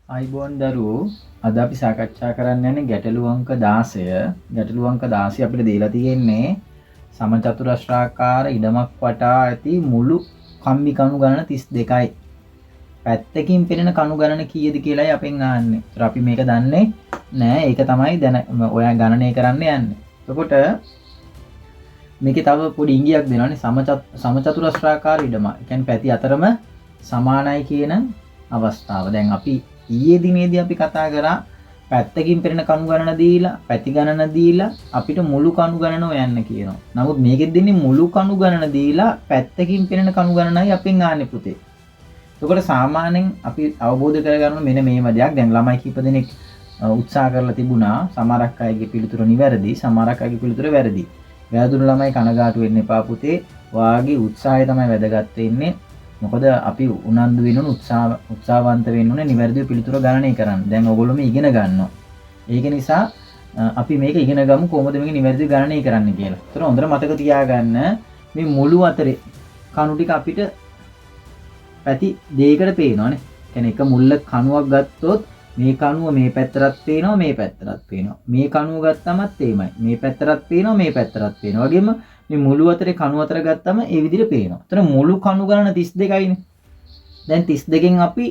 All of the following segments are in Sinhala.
අයිබෝන් දරුවෝ අද අපි සාකච්ඡා කරන්න යන්නේ ගැටලු අංක 16. ගැටලු අංක 16 අපිට දීලා තියෙන්නේ සමචතුරස්‍රාකාර ඉඩමක් වටා ඇති මුළු කම්බි කණු ගණන 32යි. පැත්තකින් පෙනෙන කණු ගණන කීයද කියලායි අපෙන් අහන්නේ. ඒතර අපි මේක දන්නේ නෑ. ඒක තමයි දැන් ඔයා ගණනය කරන්න යන්නේ. එතකොට මේකේ තව පොඩි ඉඟියක් දෙනවානේ සමචතුරස්‍රාකාර ඉඩම. ඒ කියන්නේ පැති අතරම සමානයි කියන අවස්ථාව. දැන් අපි ඊයේ දිනේදී අපි කතා කරා පැත්තකින් පෙනෙන කණු ගණන දීලා පැති ගණන දීලා අපිට මුළු කණු ගණන හොයන්න කියනවා. නමුත් මේකෙත් දෙන්නේ මුළු කණු ගණන දීලා පැත්තකින් පෙනෙන කණු ගණනයි අපෙන් ආන්නේ පුතේ. එතකොට සාමාන්‍යයෙන් අපි අවබෝධ කරගන්න මෙන්න මේව දෙයක්. දැන් ළමයි කීප දෙනෙක් උත්සාහ කරලා තිබුණා. සමහරක් අයගේ පිළිතුර නිවැරදි, සමහරක් අයගේ පිළිතුර වැරදි. වැරදුණු ළමයි කනගාටු වෙන්න එපා පුතේ. ඔයාගේ උත්සාහය තමයි වැදගත් වෙන්නේ. මොකද අපි උනන්දු වෙන්න උත්සාහවන්ත වෙන්න ඕනේ නිවැරදිව පිළිතුර ගණනය කරන්න. දැන් ඔයගොල්ලෝ මේ ඉගෙන ගන්නවා. ඒක නිසා අපි මේක ඉගෙන ගමු කොහොමද මේක නිවැරදිව ගණනය කරන්න කියලා. ඒතර හොඳට මතක තියාගන්න මේ මුළු අතරේ කණු ටික අපිට පැති දෙකකට පේනවානේ. කියන්නේ එක මුල්ල කණුවක් ගත්තොත් මේ කණුව මේ පැත්තටත් පේනවා මේ පැත්තටත් පේනවා. මේ කණුව ගත්තමත් එයිමයි. මේ පැත්තටත් පේනවා මේ පැත්තටත් පේනවා. වගේම මේ මුළු අතරේ කණු අතර ගත්තම ඒ විදිහට පේනවා. එතන මුළු කණු ගණන 32යිනේ. දැන් 32කින් අපි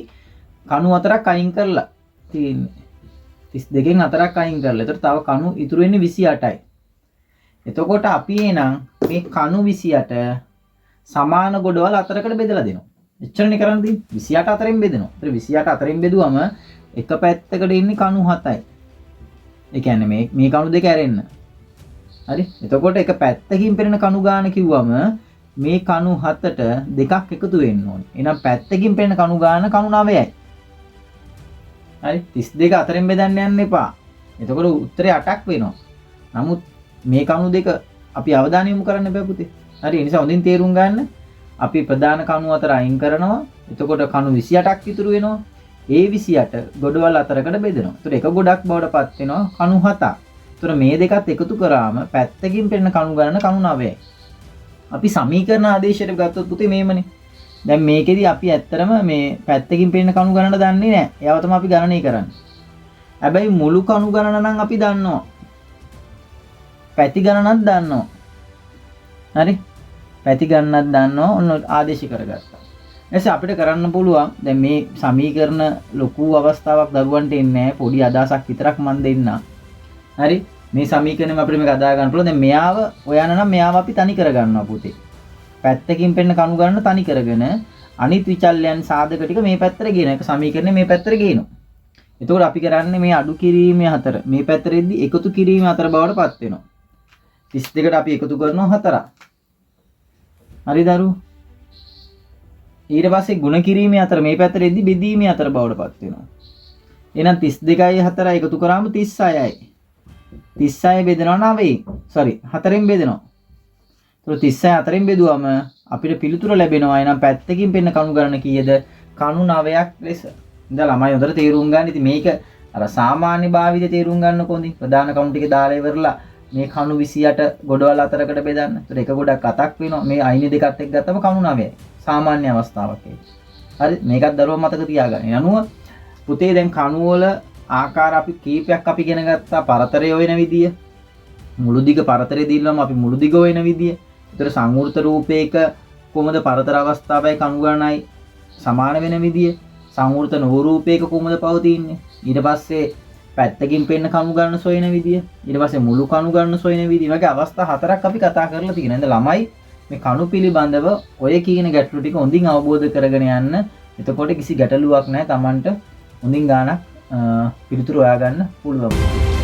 කණු අතරක් අයින් කරලා තියෙන්නේ. 32කින් අතරක් අයින් කරලා. එතකොට තව කණු ඉතුරු වෙන්නේ 28යි. එතකොට අපි එනං මේ කණු 28 සමාන ගොඩවල් අතරකට බෙදලා දෙනවා. එච්චරනේ කරන්න තියෙන්නේ. 28 අතරින් බෙදෙනවා. ඒතර 28 අතරින් බෙදුවම එක පැත්තකට ඉන්නේ කණු 7යි. ඒ කියන්නේ මේ කණු දෙක ඇරෙන්න. හරි. එතකොට එක පැත්තකින් පෙනෙන කණු ගාන කිව්වම මේ කණු 7ට දෙකක් එකතු වෙන්න ඕනේ. එහෙනම් පැත්තකින් පෙනෙන කණු ගාන කණු 9යි. හරි. 32 අතරින් බෙදන්න යන්න එපා. එතකොට උත්තරේ 8ක් වෙනවා. නමුත් මේ කණු දෙක අපි අවධානය යොමු කරන්න බෑ පුතේ. හරි. ඒ නිසා හොඳින් තේරුම් ගන්න. අපි ප්‍රධාන කණු අතර අයින් කරනවා. එතකොට කණු 28ක් ඉතුරු වෙනවා. ඒ 28 ගොඩවල් අතරකට බෙදෙනවා. ඒතර එක ගොඩක් බවට පත් වෙනවා කණු 7ක්. ඒතර මේ දෙකත් එකතු කරාම පැත්තකින් පෙනෙන කණු ගණන කණු 9යි. අපි සමීකරණ ආදේශයට ගත්තොත් පුතේ මේමනේ. දැන් මේකෙදි අපි ඇත්තරම මේ පැත්තකින් පෙනෙන කණු ගණන දන්නේ නැහැ. ඒව තමයි අපි ගණනය කරන්නේ. හැබැයි මුළු කණු ගණන නම් අපි දන්නවා. පැති ගණනක් දන්නවා. හරි? පැති ගණනක් දන්නවා. ඔන්න ආදේශ කරගත්තා. එසේ අපිට කරන්න පුළුවන් දැන් මේ සමීකරණ ලොකු අවස්ථාවක් දරුවන්ට එන්නේ නැහැ. පොඩි අදහසක් විතරක් මම දෙන්නම්. හරි මේ සමීකරණයම අපිට මේක අදා ගන්න පුළුවන්. දැන් මෙයාව ඔයාන නම් මෙයාව අපි තනි කර ගන්නවා පුතේ. පැත්තකින් පෙන්න කණු ගන්න තනි කරගෙන අනිත් විචල්යන් සාධක ටික මේ පැත්තට ගේන එක සමීකරණය මේ පැත්තට ගේනවා. එතකොට අපි කරන්නේ මේ අඩු කිරීමේ හතර මේ පැත්තටෙද්දි එකතු කිරීමේ හතර බවට පත් වෙනවා. 32ට අපි එකතු කරනවා 4ක්. හරි දරුවෝ. ඊට පස්සේ ගුණ කිරීමේ හතර මේ පැත්තටෙද්දි බෙදීමේ හතර බවට පත් වෙනවා. එහෙනම් 32යි 4යි එකතු කරාම 36යි. 36 බෙදෙනවා 9යි. sorry 4ෙන් බෙදෙනවා. ඒතකොට 36 4ෙන් බෙදුවම අපිට පිළිතුර ලැබෙනවා. එහෙනම් පැත්තකින් පෙන්න කණු ගණන කීයද? කණු 9ක් ලෙස. ඉතින් ළමයි හොඳට තේරුම් ගන්න. ඉතින් මේක අර සාමාන්‍ය භාවිතය තේරුම් ගන්න කොහොමද? ප්‍රධාන කණු ටික දාලා ඉවරලා මේ කණු 28 ගොඩවල් අතරකට බෙදන්න. ඒතකොට එක ගොඩක් 7ක් වෙනවා. මේ අයිනේ දෙකත් එක්ක ගත්තම කණු 9යි. සාමාන්‍ය අවස්ථාවක් ඒක. හරි මේකත් දරුවා මතක තියාගන්න. අනුව පුතේ දැන් කණු වල ආකාර අපි කීපයක් අපි ඉගෙන ගත්තා. පරතරය වෙන විදිය. මුළු දිග පරතරය දීලාම අපි මුළු දිග වෙන විදිය. ඒතර සංවෘත රූපයක කොහොමද පරතර අවස්ථාවයි කණු ගණනයි සමාන වෙන විදිය. සංවෘත නෝරූපයක කොහොමද පවතින්නේ. ඊට පස්සේ පැත්තකින් පෙන්න කණු ගණන සොයන විදිය. ඊට පස්සේ මුළු කණු ගණන සොයන විදිය. වගේ අවස්ථා 4ක් අපි කතා කරලා තියෙනවා. ඉතින් ළමයි මේ කණු පිළිබඳව ඔය කියන ගැටලු ටික හොඳින් අවබෝධ කරගෙන යන්න. එතකොට කිසි ගැටලුවක් නැහැ. Tamanට හොඳින් ගානක් පිළිතුරු හොයාගන්න පුළුවන්.